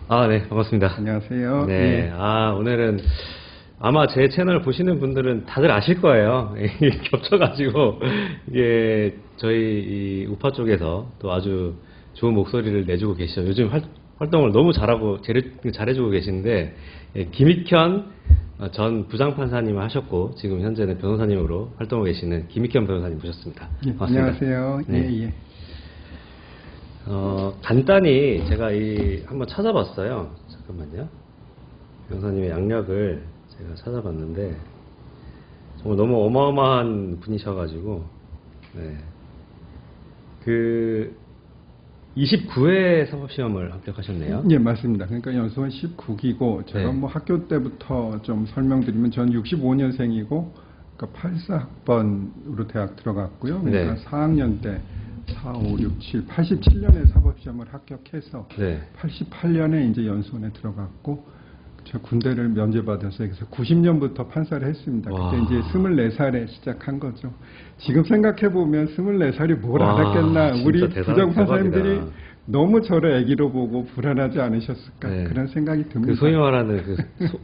아, 네, 반갑습니다. 안녕하세요. 네, 예. 오늘은 아마 제 채널 보시는 분들은 다들 아실 거예요. 이게 겹쳐가지고, 이게 저희 이 우파 쪽에서 또 아주 좋은 목소리를 내주고 계시죠. 요즘 활동을 너무 잘해주고 계신데, 예, 김익현 전 부장판사님을 하셨고, 지금 현재는 변호사님으로 활동하고 계시는 김익현 변호사님 모셨습니다. 예, 반갑습니다. 안녕하세요. 네. 예, 예. 간단히 제가 한번 찾아봤어요. 잠깐만요. 변호사님의 양력을 제가 찾아봤는데, 정말 너무 어마어마한 분이셔가지고, 네. 29회 사법시험을 합격하셨네요. 예, 맞습니다. 그러니까 연수원 19기고, 제가 네. 뭐 학교 때부터 좀 설명드리면 전 65년생이고, 그러니까 84학번으로 대학 들어갔고요. 그러니까 네. 4학년 때 4, 5, 6, 7, 87년에 사법시험을 합격해서 네. 88년에 이제 연수원에 들어갔고, 제가 군대를 면제받아서 그래서 90년부터 판사를 했습니다. 와. 그때 이제 24살에 시작한 거죠. 지금 생각해 보면 24살이 뭘 와, 알았겠나. 진짜 우리 대단한 부장판사님들이 대박이다. 너무 저를 아기로 보고 불안하지 않으셨을까. 네. 그런 생각이 듭니다. 그 소위 말하는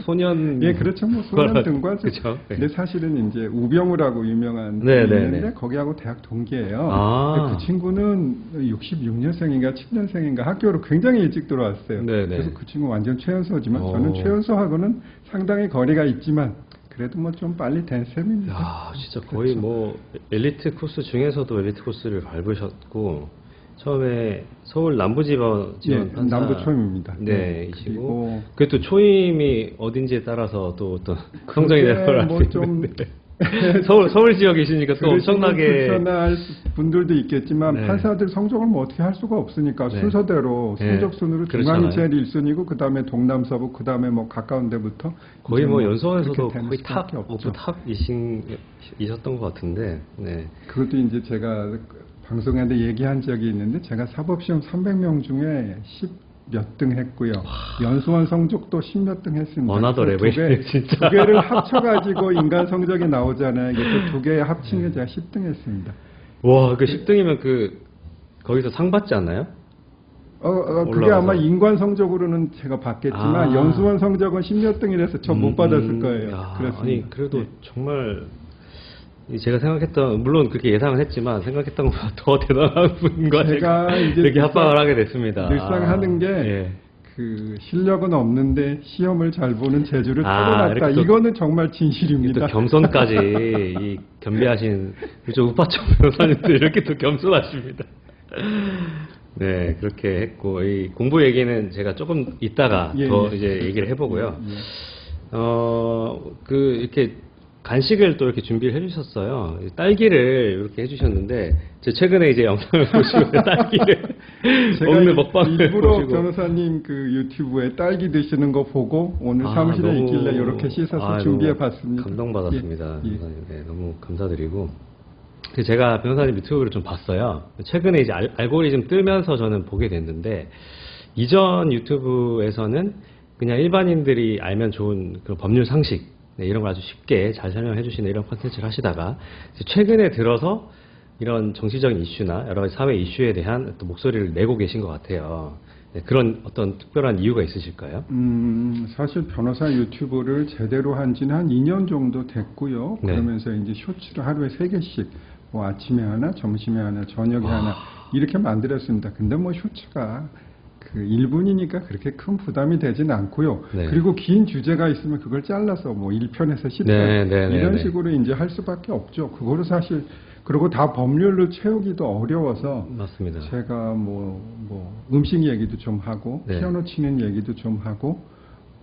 소년. 예, 그렇죠. 뭐 소년 등과죠. 그쵸? 네. 근데 사실은 이제 우병우라고 유명한 네, 분이 네, 있는데 네. 거기하고 대학 동기예요. 아. 근데 그 친구는 66년생인가 7년생인가 학교로 굉장히 일찍 들어왔어요. 네, 네. 그래서 그 친구 완전 최연소지만 오. 저는 최연소하고는 상당히 거리가 있지만 그래도 뭐 좀 빨리 된 셈입니다. 야, 진짜 거의 그렇죠. 뭐 엘리트 코스 중에서도 엘리트 코스를 밟으셨고, 처음에 서울 남부지방 예, 판사 남부초임입니다. 네, 그리고 이시고 그게 또 초임이 어딘지에 따라서 또 어떤 성적이 되는 걸 알 수 뭐좀 있는데 서울 지역이시니까 또 엄청나게 불편할 분들도 있겠지만 네. 판사들 성적을 뭐 어떻게 할 수가 없으니까 네. 순서대로 네. 성적 순으로 그렇잖아요. 중앙이 제일 1순위고 그 다음에 동남서부 그 다음에 뭐 가까운 데부터 거의 이제 뭐 그렇게 연수원에서도 되는 거의 탑 수밖에 오브 없죠. 탑이셨던 것 같은데, 네. 그것도 이제 제가 방송에도 얘기한 적이 있는데 제가 사법시험 300명 중에 10 몇 등 했고요. 연수원 성적도 10 몇 등 했습니다. 원하더래, 그래서 진짜. 두 개를 합쳐가지고 인간 성적이 나오잖아요. 그래서 두 개 합친 게 제가 10등 했습니다. 와, 그 10등이면 거기서 상 받지 않나요? 그게 올라가서. 아마 인관 성적으로는 제가 받겠지만 아. 연수원 성적은 10 몇 등이라서 저 못 받았을 거예요. 야, 그렇습니다. 아니 그래도 예. 정말 제가 생각했던, 물론 그렇게 예상은 했지만 생각했던 것보다 더 대단한 분과 제가 이제 이렇게 합방을 하게 됐습니다. 늘상 하는 게 예. 그 실력은 없는데 시험을 잘 보는 재주를 타고났다. 이렇게 또- 이거는 정말 또 진실입니다. 겸손까지 이 겸비하신 그쪽 우파청 변호사님들 이렇게 또 겸손하십니다. 네, 그렇게 했고, 이 공부 얘기는 제가 조금 이따가 예, 더 예. 이제 얘기를 해보고요. 예. 이렇게 간식을 또 이렇게 준비를 해주셨어요. 딸기를 이렇게 해주셨는데, 제 최근에 이제 영상을 보시고 딸기를 제가 먹는 먹방을 일부러 보시고. 변호사님 그 유튜브에 딸기 드시는 거 보고 오늘 사무실에 너무- 있길래 이렇게 씻어서 준비해 봤습니다. 감동받았습니다. 예, 예. 변호사님. 네, 너무 감사드리고. 제가 변호사님 유튜브를 좀 봤어요. 최근에 이제 알고리즘 뜨면서 저는 보게 됐는데, 이전 유튜브에서는 그냥 일반인들이 알면 좋은 그런 법률 상식, 네, 이런 걸 아주 쉽게 잘 설명해 주시는 이런 콘텐츠를 하시다가, 이제 최근에 들어서 이런 정치적인 이슈나 여러 가지 사회 이슈에 대한 또 목소리를 내고 계신 것 같아요. 네, 그런 어떤 특별한 이유가 있으실까요? 사실 변호사 유튜브를 제대로 한 지는 한 2년 정도 됐고요. 네. 그러면서 이제 쇼츠를 하루에 3개씩, 뭐 아침에 하나, 점심에 하나, 저녁에 하나, 이렇게 만들었습니다. 근데 뭐 쇼츠가 그 1분이니까 그렇게 큰 부담이 되진 않고요. 네. 그리고 긴 주제가 있으면 그걸 잘라서 뭐 1편에서 10편, 네, 네, 네, 이런 네. 식으로 이제 할 수밖에 없죠. 그거를 사실, 그리고 다 법률로 채우기도 어려워서 맞습니다. 제가 뭐 음식 얘기도 좀 하고 네. 피아노 치는 얘기도 좀 하고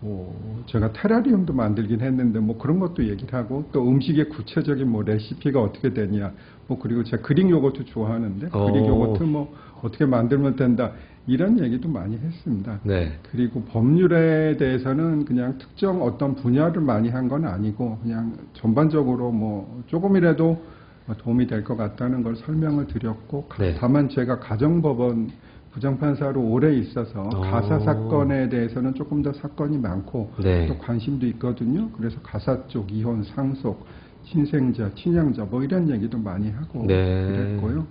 뭐 제가 테라리움도 만들긴 했는데 뭐 그런 것도 얘기를 하고 또 음식의 구체적인 뭐 레시피가 어떻게 되냐 뭐 그리고 제가 그릭 요거트 좋아하는데 그릭 요거트 뭐 어떻게 만들면 된다 이런 얘기도 많이 했습니다. 네. 그리고 법률에 대해서는 그냥 특정 어떤 분야를 많이 한 건 아니고 그냥 전반적으로 뭐 조금이라도 도움이 될 것 같다는 걸 설명을 드렸고 네. 다만 제가 가정법원 부장판사로 오래 있어서 가사 사건에 대해서는 조금 더 사건이 많고 네. 또 관심도 있거든요. 그래서 가사 쪽 이혼, 상속, 친생자, 친양자 뭐 이런 얘기도 많이 하고 네. 그랬고요.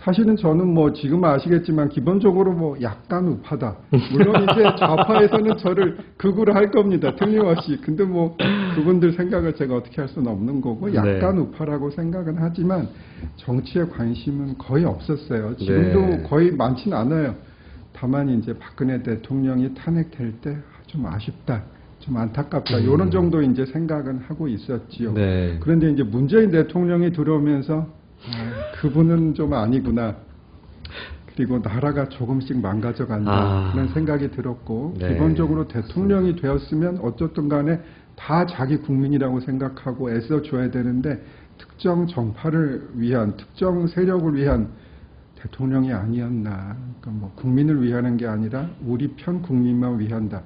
사실은 저는 뭐 지금 아시겠지만 기본적으로 뭐 약간 우파다. 물론 이제 좌파에서는 저를 극우로 할 겁니다. 틀림없이. 근데 뭐 그분들 생각을 제가 어떻게 할 수는 없는 거고 약간 네. 우파라고 생각은 하지만 정치에 관심은 거의 없었어요. 지금도 네. 거의 많지는 않아요. 다만 이제 박근혜 대통령이 탄핵될 때 좀 아쉽다. 좀 안타깝다. 이런 정도 이제 생각은 하고 있었지요. 네. 그런데 이제 문재인 대통령이 들어오면서 그분은 좀 아니구나. 그리고 나라가 조금씩 망가져간다. 그런 생각이 들었고 네. 기본적으로 대통령이 되었으면 어쨌든 간에 다 자기 국민이라고 생각하고 애써줘야 되는데 특정 정파를 위한 특정 세력을 위한 대통령이 아니었나. 그러니까 뭐 국민을 위하는 게 아니라 우리 편 국민만 위한다.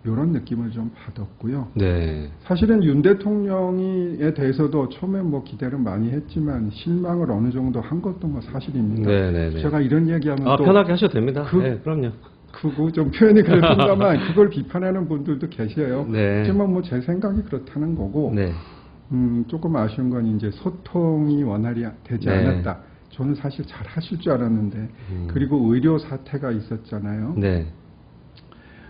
이런 느낌을 좀 받았고요. 네. 사실은 윤 대통령에 대해서도 처음에 뭐 기대를 많이 했지만 실망을 어느 정도 한 것도 뭐 사실입니다. 네. 제가 이런 얘기하면 또 편하게 하셔도 됩니다. 네, 그럼요. 그거 좀 표현이 그렇습니다만 그걸 비판하는 분들도 계셔요. 네. 하지만 뭐 제 생각이 그렇다는 거고 네. 조금 아쉬운 건 이제 소통이 원활히 되지 네. 않았다. 저는 사실 잘 하실 줄 알았는데 그리고 의료 사태가 있었잖아요. 네.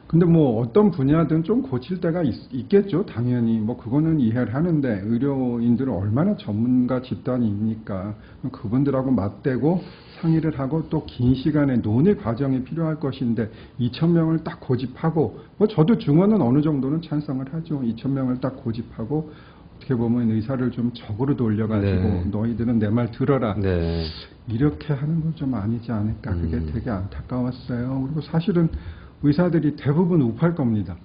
근데 뭐 어떤 분야든 좀 고칠 때가 있겠죠. 당연히 뭐 그거는 이해를 하는데 의료인들은 얼마나 전문가 집단입니까. 그분들하고 맞대고 상의를 하고 또 긴 시간의 논의 과정이 필요할 것인데 2,000명을 딱 고집하고 뭐 저도 중원은 어느 정도는 찬성을 하죠. 2,000명을 딱 고집하고 어떻게 보면 의사를 좀 적으로 돌려가지고 네. 너희들은 내 말 들어라. 네. 이렇게 하는 건 좀 아니지 않을까. 그게 되게 안타까웠어요. 그리고 사실은 의사들이 대부분 우파일 겁니다.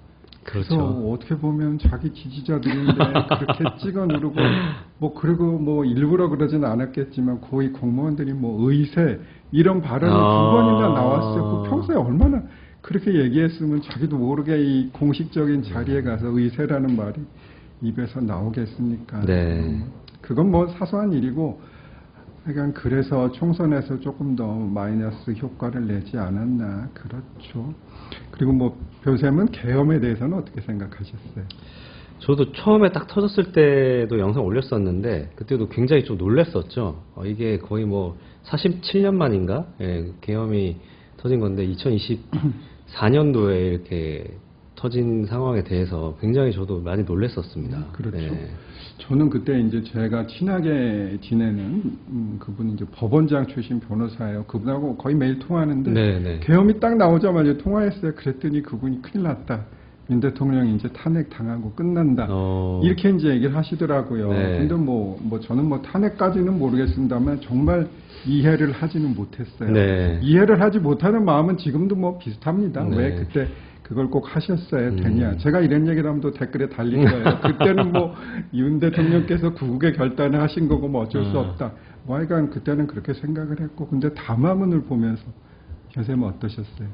그렇죠. 그래서 어떻게 보면 자기 지지자들인데 그렇게 찍어 누르고 뭐 그리고 뭐 일부러 그러진 않았겠지만 거의 공무원들이 뭐 의세 이런 발언이 두 번이나 나왔어요. 그 평소에 얼마나 그렇게 얘기했으면 자기도 모르게 이 공식적인 자리에 가서 의세라는 말이 입에서 나오겠습니까? 네. 그건 뭐 사소한 일이고 그러니까 그래서 총선에서 조금 더 마이너스 효과를 내지 않았나. 그렇죠. 그리고 뭐 변호사님은 계엄에 대해서는 어떻게 생각하셨어요? 저도 처음에 딱 터졌을 때도 영상 올렸었는데 그때도 굉장히 좀 놀랬었죠. 이게 거의 뭐 47년 만인가? 예, 계엄이 터진 건데 2024년도에 이렇게 터진 상황에 대해서 굉장히 저도 많이 놀랬었습니다. 그렇죠. 네. 저는 그때 이제 제가 친하게 지내는 그분이 이제 법원장 출신 변호사예요. 그분하고 거의 매일 통화하는데 네. 계엄이 딱 나오자마자 통화했어요. 그랬더니 그분이 큰일 났다. 윤 대통령이 이제 탄핵 당하고 끝난다. 이렇게 이제 얘기를 하시더라고요. 네. 근데 뭐 저는 뭐 탄핵까지는 모르겠습니다만 정말 이해를 하지는 못했어요. 네. 이해를 하지 못하는 마음은 지금도 뭐 비슷합니다. 네. 왜 그때 그걸 꼭 하셨어야 되냐. 제가 이런 얘기를 하면 또 댓글에 달릴 거예요. 그때는 뭐 윤 대통령께서 구국의 결단을 하신 거고 뭐 어쩔 수 없다. 뭐 하여간 그때는 그렇게 생각을 했고 근데 담화문을 보면서 선생님은 어떠셨어요?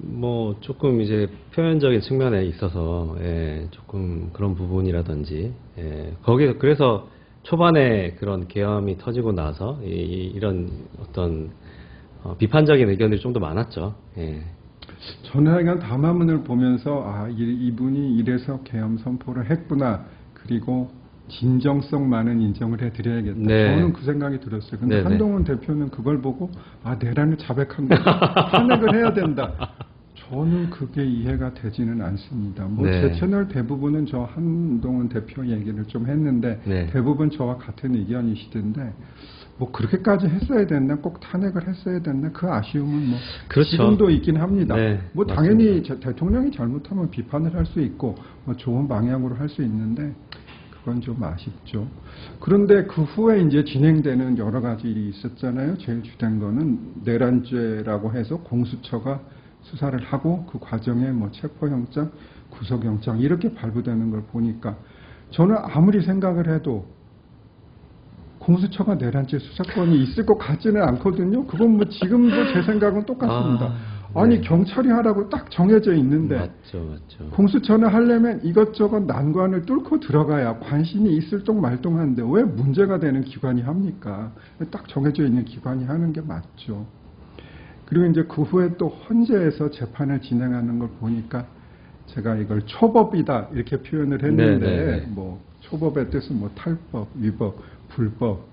뭐 조금 이제 표면적인 측면에 있어서 예, 조금 그런 부분이라든지 거기서 그래서 초반에 그런 계엄이 터지고 나서 이런 어떤 비판적인 의견들이 좀 더 많았죠. 예. 저는 하여간 담화문을 보면서 이분이 이래서 계엄 선포를 했구나. 그리고 진정성만은 인정을 해드려야겠다. 네. 저는 그 생각이 들었어요. 근데 네네. 한동훈 대표는 그걸 보고 내란을 자백한 거 탄핵을 해야 된다. 저는 그게 이해가 되지는 않습니다. 뭐 네. 제 채널 대부분은 저 한동훈 대표 얘기를 좀 했는데 네. 대부분 저와 같은 의견이시던데 뭐 그렇게까지 했어야 됐나? 꼭 탄핵을 했어야 됐나? 그 아쉬움은 뭐 그렇죠. 지금도 있긴 합니다. 네, 뭐 당연히 대통령이 잘못하면 비판을 할 수 있고 뭐 좋은 방향으로 할 수 있는데 그건 좀 아쉽죠. 그런데 그 후에 이제 진행되는 여러 가지 일이 있었잖아요. 제일 주된 거는 내란죄라고 해서 공수처가 수사를 하고 그 과정에 뭐 체포영장, 구속영장 이렇게 발부되는 걸 보니까 저는 아무리 생각을 해도 공수처가 내란죄 수사권이 있을 것 같지는 않거든요. 그건 뭐 지금도 제 생각은 똑같습니다. 아니 경찰이 하라고 딱 정해져 있는데 맞죠. 공수처는 하려면 이것저것 난관을 뚫고 들어가야 관심이 있을 똥 말똥한데 왜 문제가 되는 기관이 합니까? 딱 정해져 있는 기관이 하는 게 맞죠. 그리고 이제 그 후에 또 헌재에서 재판을 진행하는 걸 보니까 제가 이걸 초법이다 이렇게 표현을 했는데 네네. 뭐 초법의 뜻은 뭐 탈법, 위법, 불법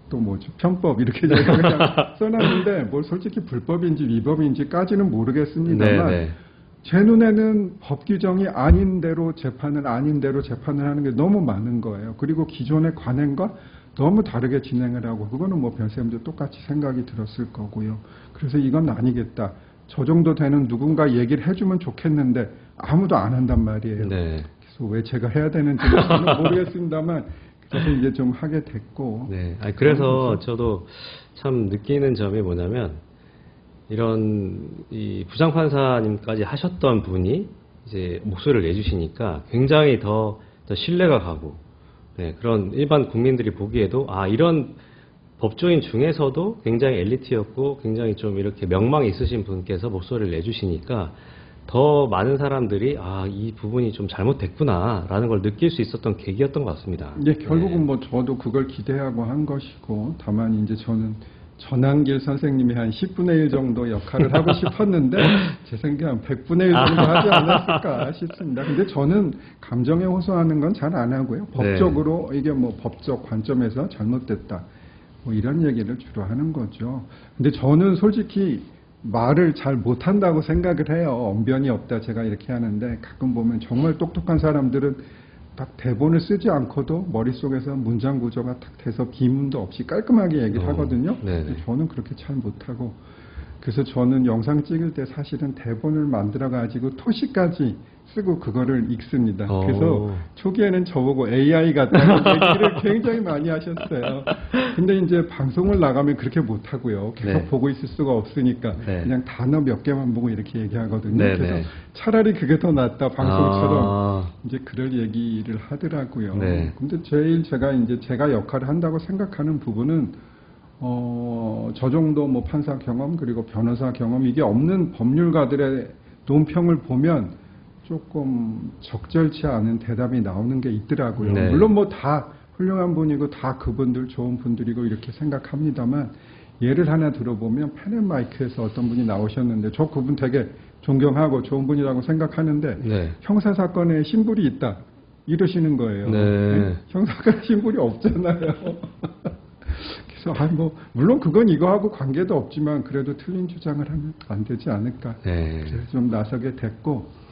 또 뭐죠? 편법 이렇게 제가 그냥 써놨는데 뭘 솔직히 불법인지 위법인지까지는 모르겠습니다만 네, 네. 제 눈에는 법 규정이 아닌 대로 재판을 하는 게 너무 많은 거예요. 그리고 기존의 관행과 너무 다르게 진행을 하고 그거는 뭐 변쌤도 똑같이 생각이 들었을 거고요. 그래서 이건 아니겠다. 저 정도 되는 누군가 얘기를 해주면 좋겠는데 아무도 안 한단 말이에요. 네. 그래서 왜 제가 해야 되는지는 모르겠습니다만 그래서 이제 좀 하게 됐고. 네. 아니, 그래서 저도 참 느끼는 점이 뭐냐면 이런 이 부장판사님까지 하셨던 분이 이제 목소리를 내주시니까 굉장히 더 신뢰가 가고 네, 그런 일반 국민들이 보기에도 아 이런 법조인 중에서도 굉장히 엘리트였고 굉장히 좀 이렇게 명망이 있으신 분께서 목소리를 내주시니까 더 많은 사람들이 아 이 부분이 좀 잘못됐구나라는 걸 느낄 수 있었던 계기였던 것 같습니다. 네, 결국은 뭐 저도 그걸 기대하고 한 것이고 다만 이제 저는 전한길 선생님이 한 10분의 1 정도 역할을 하고 싶었는데 제 생각엔 100분의 1 정도 하지 않았을까 싶습니다. 근데 저는 감정에 호소하는 건 잘 안 하고요. 법적으로 이게 뭐 법적 관점에서 잘못됐다. 뭐 이런 얘기를 주로 하는 거죠. 근데 저는 솔직히 말을 잘 못한다고 생각을 해요. 언변이 없다 제가 이렇게 하는데 가끔 보면 정말 똑똑한 사람들은 딱 대본을 쓰지 않고도 머릿속에서 문장 구조가 딱 돼서 비문도 없이 깔끔하게 얘기를 하거든요. 근데 저는 그렇게 잘 못하고 그래서 저는 영상 찍을 때 사실은 대본을 만들어 가지고 토시까지 쓰고 그거를 읽습니다. 그래서 초기에는 저보고 AI 같다는 얘기를 굉장히 많이 하셨어요. 근데 이제 방송을 나가면 그렇게 못하고요. 계속 보고 있을 수가 없으니까 그냥 단어 몇 개만 보고 이렇게 얘기하거든요. 그래서 차라리 그게 더 낫다 방송처럼 이제 그럴 얘기를 하더라고요. 근데 제가 역할을 한다고 생각하는 부분은 저 정도 뭐 판사 경험 그리고 변호사 경험 이게 없는 법률가들의 논평을 보면 조금 적절치 않은 대답이 나오는 게 있더라고요. 물론 뭐 다 훌륭한 분이고 다 그분들 좋은 분들이고 이렇게 생각합니다만 예를 하나 들어보면 펜앤마이크에서 어떤 분이 나오셨는데 저 그분 되게 존경하고 좋은 분이라고 생각하는데 형사사건에 신불이 있다 이러시는 거예요. 형사사건에 신불이 없잖아요. 뭐 물론 그건 이거하고 관계도 없지만 그래도 틀린 주장을 하면 안 되지 않을까. 그래서 좀 나서게 됐고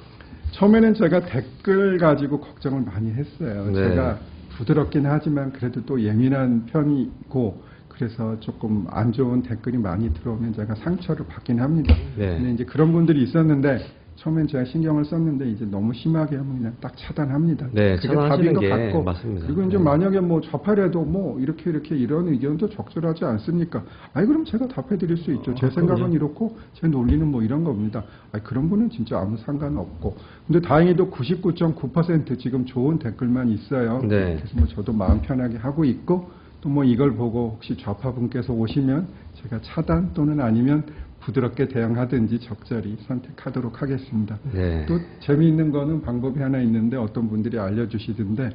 처음에는 제가 댓글 가지고 걱정을 많이 했어요. 제가 부드럽긴 하지만 그래도 또 예민한 편이고 그래서 조금 안 좋은 댓글이 많이 들어오면 제가 상처를 받긴 합니다. 근데 이제 그런 분들이 있었는데 처음엔 제가 신경을 썼는데 이제 너무 심하게 하면 그냥 딱 차단합니다. 그게 답인 것 같고 맞습니다. 그리고 이제 만약에 뭐 좌파라도 뭐 이렇게 이런 의견도 적절하지 않습니까? 아니 그럼 제가 답해드릴 수 있죠. 제 생각은 이렇고 제 논리는 뭐 이런 겁니다. 아니 그런 분은 진짜 아무 상관없고 근데 다행히도 99.9% 지금 좋은 댓글만 있어요. 그래서 뭐 저도 마음 편하게 하고 있고 또 뭐 이걸 보고 혹시 좌파분께서 오시면 제가 차단 또는 아니면 부드럽게 대응하든지 적절히 선택하도록 하겠습니다. 또 재미있는 거는 방법이 하나 있는데 어떤 분들이 알려주시던데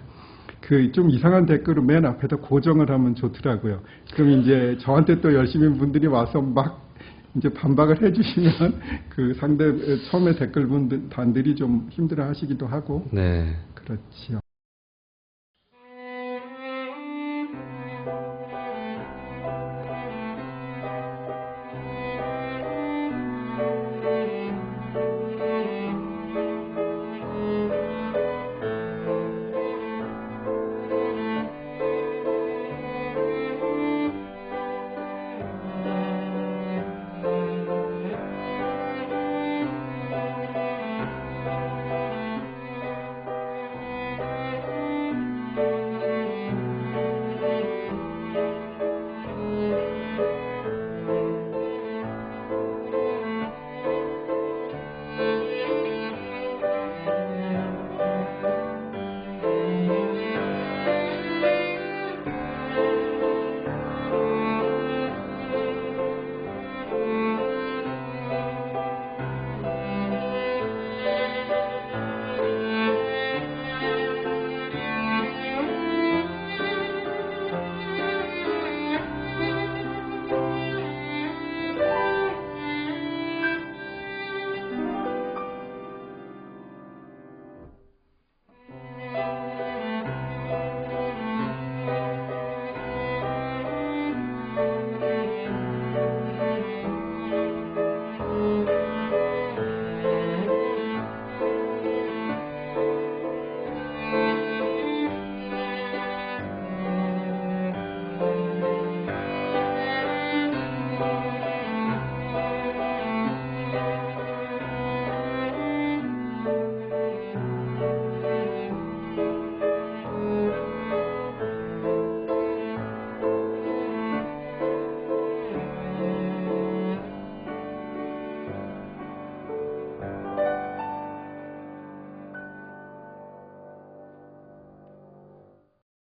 그 좀 이상한 댓글을 맨 앞에다 고정을 하면 좋더라고요. 그럼 이제 저한테 또 열심히 분들이 와서 막 이제 반박을 해주시면 그 상대 처음에 댓글 분들이 좀 힘들어 하시기도 하고 그렇지요.